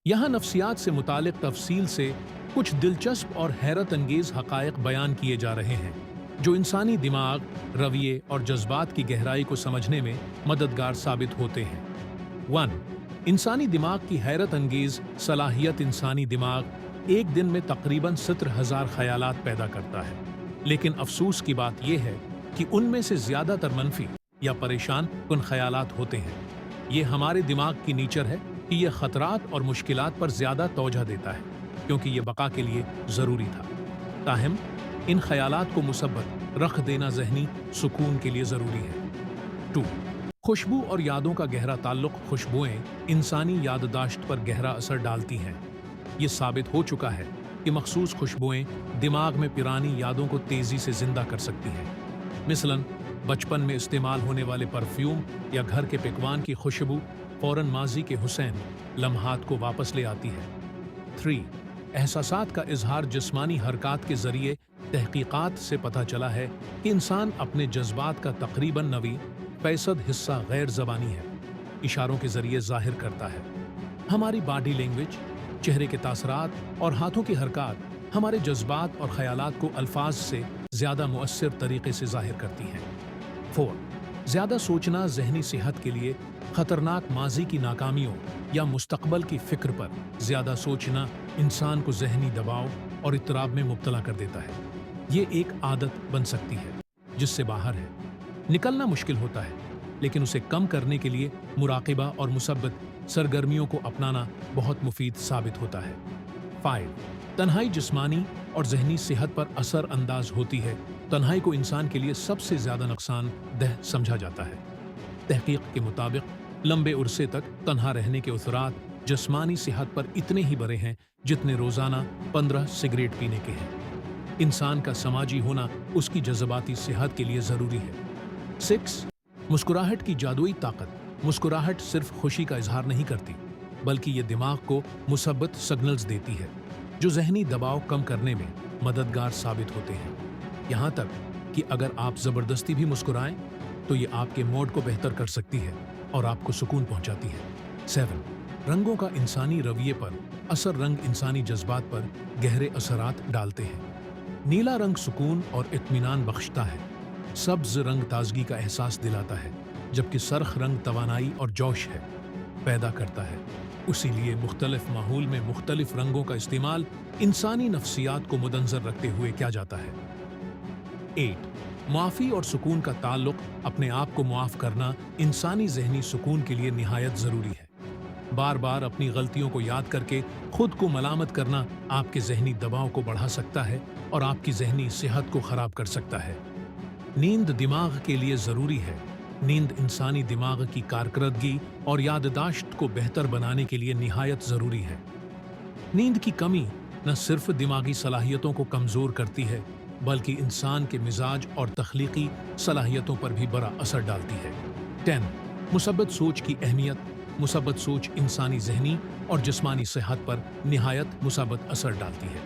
यहाँ नफ्सियात से मुतालिक तफसील से कुछ दिलचस्प और हैरत अंगेज हक़ाइक़ बयान किए जा रहे हैं जो इंसानी दिमाग, रवैये और जज्बात की गहराई को समझने में मददगार साबित होते हैं। 1. इंसानी दिमाग की हैरत अंगेज सलाहियत। इंसानी दिमाग एक दिन में तकरीबन 70,000 ख्यालात पैदा करता है, लेकिन अफसोस की बात यह है कि उनमें से ज़्यादातर मनफी या परेशान कुन ख्यालात होते हैं। ये हमारे दिमाग की नेचर है कि यह ख़तरात और मुश्किलात पर ज़्यादा तवज्जो देता है, क्योंकि ये बका के लिए ज़रूरी था। ताहम इन ख्यालात को मुसब्बत रख देना ज़हनी सुकून के लिए ज़रूरी है। 2. खुशबू और यादों का गहरा ताल्लुक़। खुशबुएँ इंसानी याददाश्त पर गहरा असर डालती हैं। ये साबित हो चुका है कि मखसूस खुशबुएँ दिमाग में पुरानी यादों को तेज़ी से ज़िंदा कर सकती हैं। मिसलन बचपन में इस्तेमाल होने वाले परफ्यूम या घर के पकवान की खुशबू फ़ौरन माजी के हुसैन लम्हात को वापस ले आती है। 3. एहसासात का इजहार। जिस्मानी हरकत के ज़रिए तहकीकात से पता चला है कि इंसान अपने जज्बात का तकरीबन 90% हिस्सा गैर ज़बानी है, इशारों के ज़रिए ज़ाहिर करता है। हमारी बॉडी लैंग्वेज, चेहरे के तासरात और हाथों की हरकत हमारे जज्बात और ख़यालात को अल्फाज से ज़्यादा मुअस्सिर तरीके से ज़ाहिर करती हैं। 4. ज़्यादा सोचना ज़हनी सेहत के लिए ख़तरनाक। माजी की नाकामियों या मुस्तक़बल की फ़िक्र पर ज़्यादा सोचना इंसान को ज़हनी दबाव और इत्तराब में मुब्तला कर देता है। ये एक आदत बन सकती है जिससे बाहर है निकलना मुश्किल होता है, लेकिन उसे कम करने के लिए मुराक़िबा और मुसब्बत सरगर्मियों को अपनाना बहुत मुफीद साबित होता है। 5. तन्हाई जिस्मानी और ज़हनी सेहत पर असर अंदाज होती है। तन्हाई को इंसान के लिए सबसे ज़्यादा नुकसानदेह समझा जाता है। तहकीक के मुताबिक लंबे उरसे तक तन्हा रहने के असरात जिस्मानी सेहत पर इतने ही बड़े हैं जितने रोज़ाना 15 सिगरेट पीने के हैं। इंसान का समाजी होना उसकी जज्बाती सेहत के लिए ज़रूरी है। 6. मुस्कुराहट की जादुई ताकत। मुस्कुराहट सिर्फ खुशी का इजहार नहीं करती, बल्कि ये दिमाग को मुसब्बत सिग्नल्स देती है जो ज़हनी दबाव कम करने में मददगार साबित होते हैं। यहाँ तक कि अगर आप ज़बरदस्ती भी मुस्कुराएं तो ये आपके मूड को बेहतर कर सकती है और आपको सुकून पहुँचाती है। 7. रंगों का इंसानी रवैये पर असर। रंग इंसानी जज्बात पर गहरे असरात डालते हैं। नीला रंग सुकून और इत्मीनान बख्शता है। सब्ज़ रंग ताजगी का एहसास दिलाता है, जबकि सरख रंग तवानाई और जोश है पैदा करता है। इसीलिए मुख्तलिफ माहौल में मुख्तलिफ रंगों का इस्तेमाल इंसानी नफ्सियात को मुद्देनज़र रखते हुए किया जाता है। 8. माफ़ी और सुकून का ताल्लुक़। अपने आप को मुआफ़ करना इंसानी ज़हनी सुकून के लिए निहायत ज़रूरी है। बार बार अपनी गलतियों को याद करके खुद को मलामत करना आपके ज़हनी दबाव को बढ़ा सकता है और आपकी ज़हनी सेहत को ख़राब कर सकता है। नींद दिमाग के लिए ज़रूरी है। नींद इंसानी दिमाग की कारकर्दगी और याददाश्त को बेहतर बनाने के लिए निहायत ज़रूरी है। नींद की कमी न सिर्फ दिमागी सलाहियतों को कमज़ोर करती है, बल्कि इंसान के मिजाज और तख्लीकी सलाहियतों पर भी बड़ा असर डालती है। 10. मुसब्बत सोच की अहमियत। मुसब्बत सोच इंसानी ज़हनी और जिस्मानी सेहत पर निहायत मुसब्बत असर डालती है।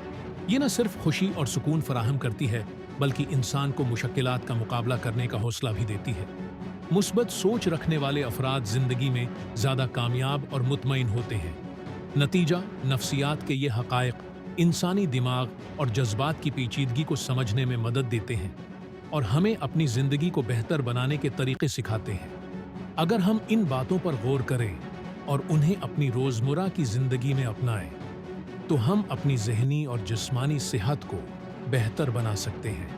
ये न सिर्फ खुशी और सुकून फराहम करती है, बल्कि इंसान को मुश्किलात का मुकाबला करने का हौसला भी देती है। मुस्बत सोच रखने वाले अफराद ज़िंदगी में ज़्यादा कामयाब और मुतमईन होते हैं। नतीजा, नफ्सियात के ये हक़ाइक़ इंसानी दिमाग और जज्बात की पेचीदगी को समझने में मदद देते हैं और हमें अपनी ज़िंदगी को बेहतर बनाने के तरीक़े सिखाते हैं। अगर हम इन बातों पर गौर करें और उन्हें अपनी रोज़मर्रा की ज़िंदगी में अपनाएं, तो हम अपनी ज़हनी और जिस्मानी सेहत को बेहतर बना सकते हैं।